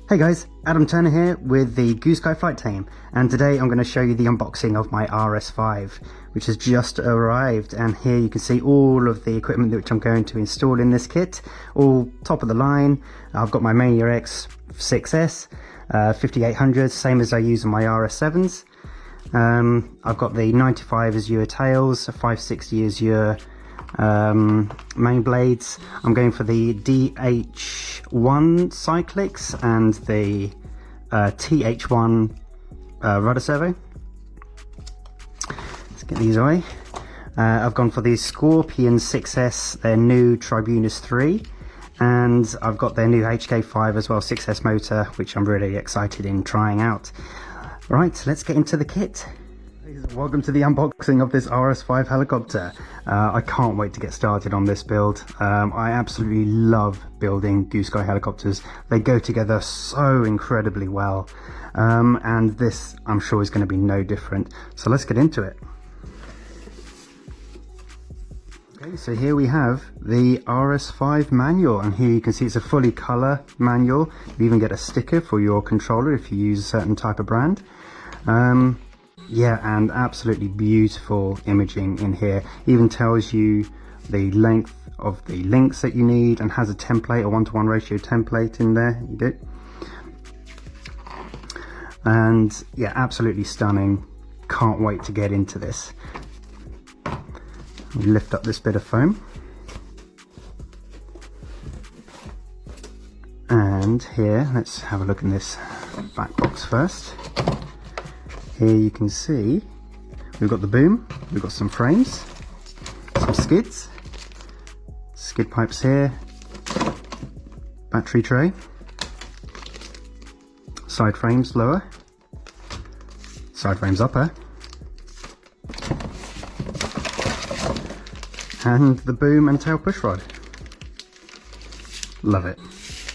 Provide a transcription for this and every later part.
Hey guys, Adam Turner here with the Goose Sky flight team, and today I'm going to show you the unboxing of my RS5, which has just arrived. And here you can see all of the equipment which I'm going to install in this kit, all top of the line. I've got my Mania X 6S 5800, same as I use on my RS7s. I've got the 95 Azure tails, 560 Azure main blades. I'm going for the DH1 cyclics and the TH1 rudder servo. Let's get these away. I've gone for the Scorpion 6S, their new Tribunus 3, and I've got their new HK5 as well, 6S motor, which I'm really excited in trying out. Right, let's get into the kit. Welcome to the unboxing of this RS5 helicopter. I can't wait to get started on this build. I absolutely love building Goose Sky helicopters. They go together so incredibly well, and this I'm sure is going to be no different. So let's get into it. Okay, so here we have the RS5 manual, and here you can see it's a fully colour manual. You even get a sticker for your controller if you use a certain type of brand. Yeah, and absolutely beautiful imaging in here. Even tells you the length of the links that you need, and has a template, a 1-to-1 ratio template in there. You do. And yeah, absolutely stunning. Can't wait to get into this. We lift up this bit of foam. And here, let's have a look in this back box first. Here you can see we've got the boom, we've got some frames, some skids, skid pipes here, battery tray, side frames lower, side frames upper, and the boom and tail push rod. Love it.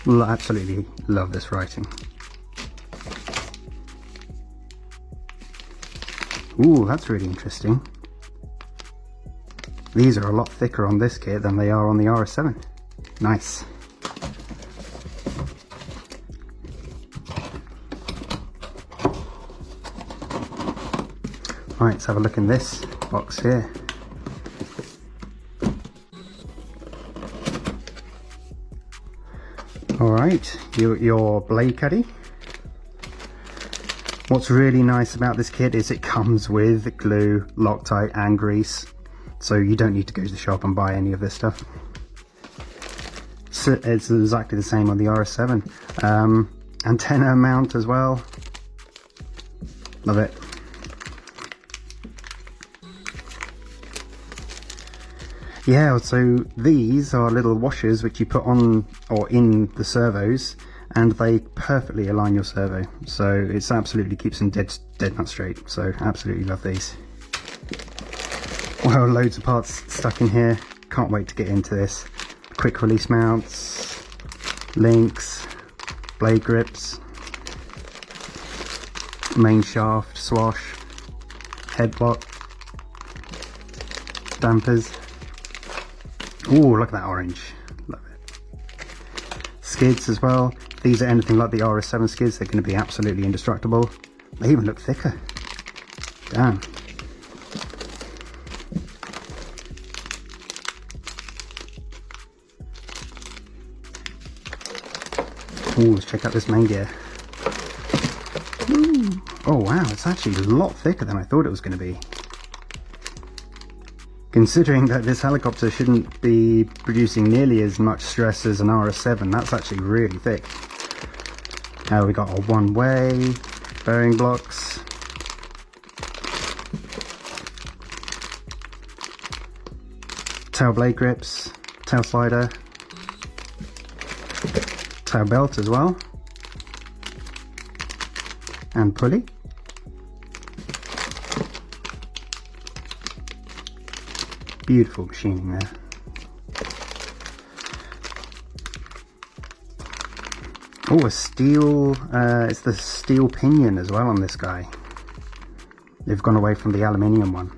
Absolutely love this writing. Ooh, that's really interesting. These are a lot thicker on this kit than they are on the RS7. Nice. Right, let's have a look in this box here. Alright, your blade caddy. What's really nice about this kit is it comes with glue, Loctite and grease, so you don't need to go to the shop and buy any of this stuff. So it's exactly the same on the RS7. Antenna mount as well. Love it. Yeah, so these are little washers which you put on or in the servos, and they perfectly align your servo, so it's absolutely keeps them dead nut straight. So absolutely love these. Wow, loads of parts stuck in here. Can't wait to get into this. Quick release mounts, links, blade grips, main shaft, swash, head block, dampers. Ooh, look at that orange. Love it. Skids as well. These are anything like the RS7 skids. They're going to be absolutely indestructible. They even look thicker. Damn. Ooh, let's check out this main gear. Ooh. Oh wow, it's actually a lot thicker than I thought it was going to be. Considering that this helicopter shouldn't be producing nearly as much stress as an RS7, that's actually really thick. We got a one-way, bearing blocks, tail blade grips, tail slider, tail belt as well, and pulley. Beautiful machining there. Oh, a steel, it's the steel pinion as well on this guy. They've gone away from the aluminium one.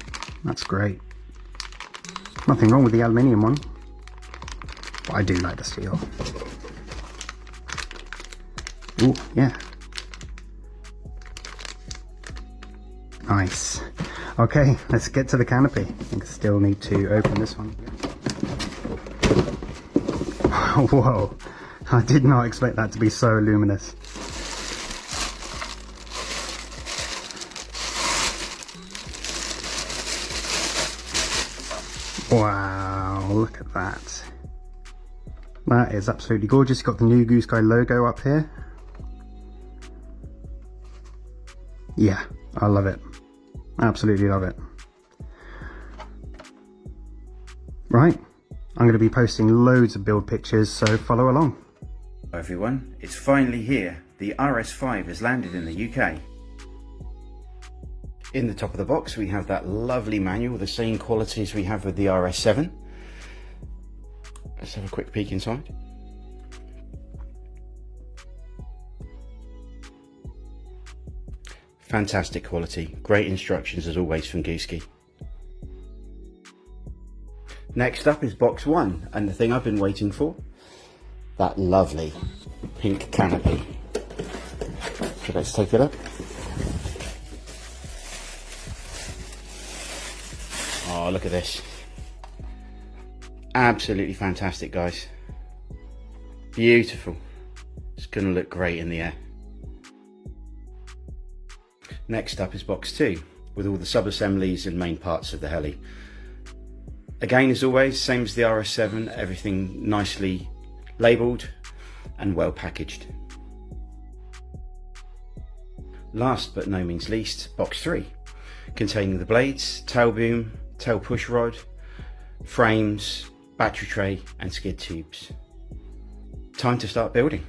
That's great. Nothing wrong with the aluminium one, but I do like the steel. Ooh, yeah. Nice. Okay, let's get to the canopy. I think I still need to open this one. Whoa, I did not expect that to be so luminous. Wow, look at that. That is absolutely gorgeous. You've got the new Goose Sky logo up here. Yeah, I love it. Absolutely love it. Right, I'm going to be posting loads of build pictures, so follow along. Hello everyone, it's finally here. The RS5 has landed in the UK. In the top of the box we have that lovely manual, the same quality as we have with the RS7. Let's have a quick peek inside. Fantastic quality, great instructions as always from Gooski. Next up is box 1, and the thing I've been waiting for, that lovely pink canopy. So let's take it up. Oh, look at this. Absolutely fantastic, guys. Beautiful. It's going to look great in the air. Next up is box 2, with all the sub-assemblies and main parts of the heli. Again, as always, same as the RS7, everything nicely labelled and well packaged. Last but no means least, box 3, containing the blades, tail boom, tail push rod, frames, battery tray and skid tubes. Time to start building.